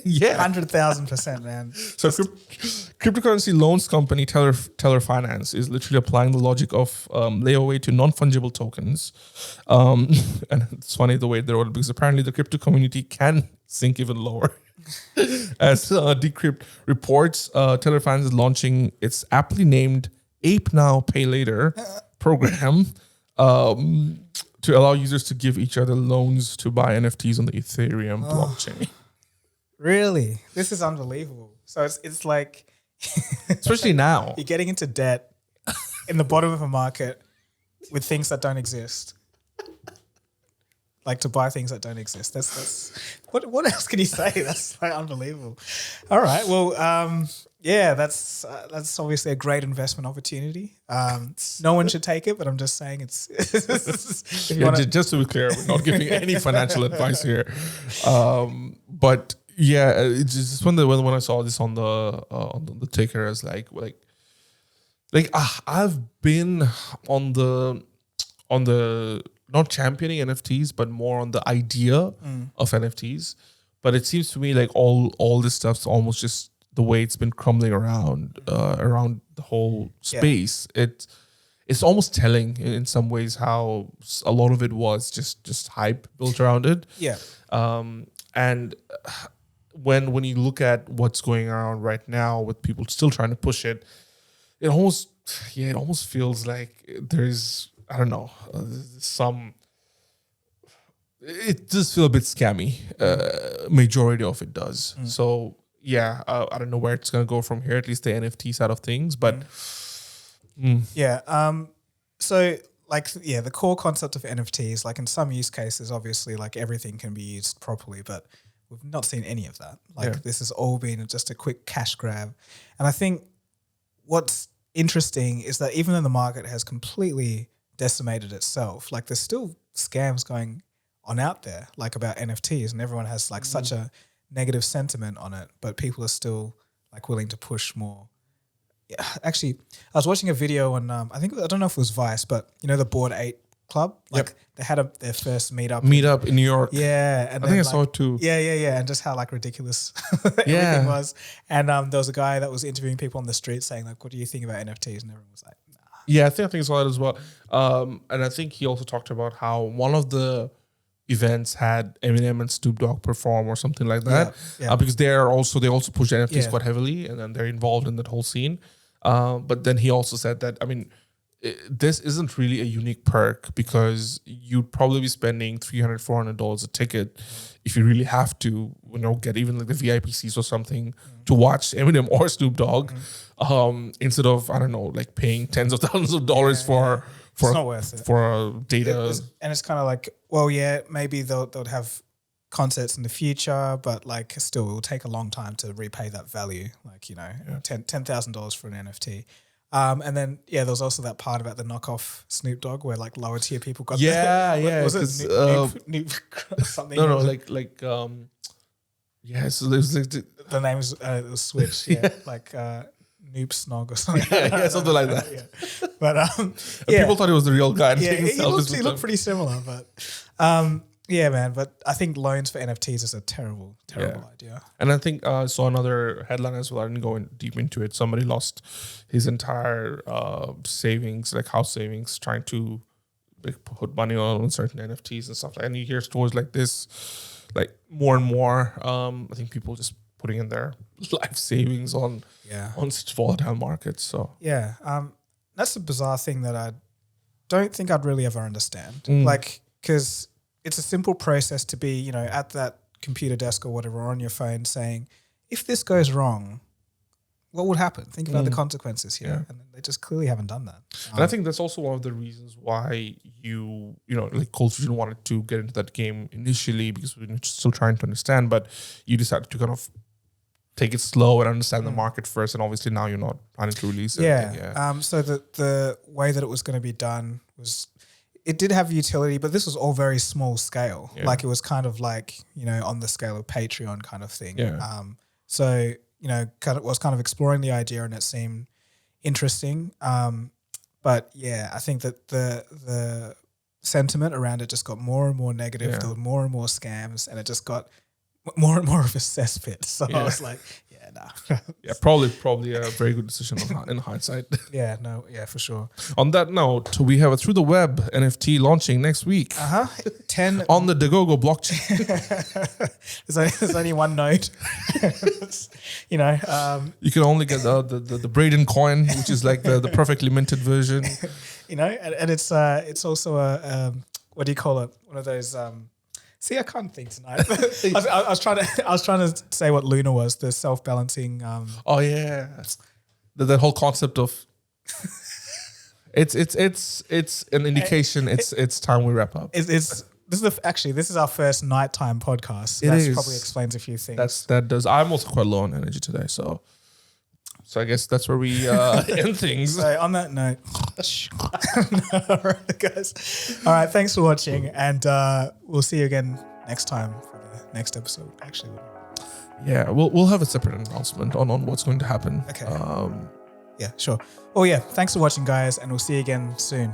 Yeah. 100,000%, man. So cryptocurrency loans company Teller Finance is literally applying the logic of layaway to non-fungible tokens. And it's funny the way they wrote it, because apparently the crypto community can sink even lower. As Decrypt reports, Teller Finance is launching its aptly named Ape Now Pay Later program, to allow users to give each other loans to buy NFTs on the Ethereum blockchain. Really? This is unbelievable. So it's like... Especially now. You're getting into debt in the bottom of a market with things that don't exist. Like to buy things that don't exist. That's what else can you say? That's like unbelievable. All right. Well, that's obviously a great investment opportunity. No one should take it, but I'm just saying it's. Just to be clear, we're not giving any financial advice here. But yeah, it's just when I saw this on the ticker, as like I've been on the not championing NFTs, but more on the idea of NFTs. But it seems to me like all this stuff's almost just the way it's been crumbling around the whole space. It's almost telling in some ways how a lot of it was just hype built around it. Yeah. And when you look at what's going on right now with people still trying to push it, it almost feels like there's, I don't know, it does feel a bit scammy. Majority of it does. So yeah, I don't know where it's gonna go from here. At least the NFT side of things, but yeah. So like the core concept of NFTs, like in some use cases, obviously like everything can be used properly, but we've not seen any of that. Like this has all been just a quick cash grab, and I think what's interesting is that even though the market has completely decimated itself, like there's still scams going on out there, like about NFTs, and everyone has like such a negative sentiment on it, but people are still like willing to push more. Yeah, actually, I was watching a video on I don't know if it was Vice, but you know the Bored Ape Club, like they had their first meetup in New York. Yeah, and I think I saw it too. Yeah, and just how like ridiculous everything was. And there was a guy that was interviewing people on the street saying like, "What do you think about NFTs?" And everyone was like, "Nah." Yeah, I think I saw that as well. And I think he also talked about how one of the events had Eminem and Snoop Dogg perform or something like that, because they also push NFTs quite heavily, and then they're involved in that whole scene. But then he also said that, I mean, this isn't really a unique perk, because you'd probably be spending $300-$400 a ticket if you really have to, get even like the VIP seats or something to watch Eminem or Snoop Dogg, instead of, I don't know, like paying tens of thousands of dollars for it's not worth it. For a data. And it's kind of like, well, yeah, maybe they'll have concerts in the future, but like still it will take a long time to repay that value. Like, $10,000 for an NFT. And then there was also that part about the knockoff Snoop Dogg where like lower tier people got was it Snoop something? No, so there's like the name was switched, like Noob Snog or something. Something like that. But people thought it was the real guy. He looked pretty similar, but yeah, man. But I think loans for NFTs is a terrible idea. And I think I saw another headline as well. I didn't go deep into it. Somebody lost his entire savings, like house savings, trying to put money on certain NFTs and stuff. And you hear stories like this, like more and more. I think people just putting in their life savings on such volatile markets. So that's a bizarre thing that I don't think I'd really ever understand. Like, because it's a simple process to be, at that computer desk or whatever, or on your phone saying, if this goes wrong, what would happen? Think about the consequences here. And they just clearly haven't done that. And I think that's also one of the reasons why like Cold Fusion wanted to get into that game initially, because we were still trying to understand, but you decided to kind of take it slow and understand the market first. And obviously now you're not planning to release it. So the way that it was going to be done was, it did have utility, but this was all very small scale. Like it was kind of like, on the scale of Patreon kind of thing. So, was kind of exploring the idea, and it seemed interesting. But yeah, I think that the sentiment around it just got more and more negative. There were more and more scams, and it just got more and more of a cesspit. So I was like, nah. Probably a very good decision in hindsight. For sure. On that note, we have a Through the Web NFT launching next week. 10 on the Dagogo blockchain. There's only one node. You can only get the Brayden coin, which is like the perfectly minted version. And it's also a what do you call it? One of those. See, I can't think tonight. I was trying to say what Luna was, the self-balancing. That whole concept of it's an indication. It's time we wrap up. This is our first nighttime podcast. So that probably explains a few things. That does. I'm also quite low on energy today, so So I guess that's where we end things. So on that note, all right, guys. All right, thanks for watching, and we'll see you again next time for the next episode. Actually, yeah, we'll have a separate announcement on what's going to happen. Okay. Yeah, sure. Well, yeah, thanks for watching, guys, and we'll see you again soon.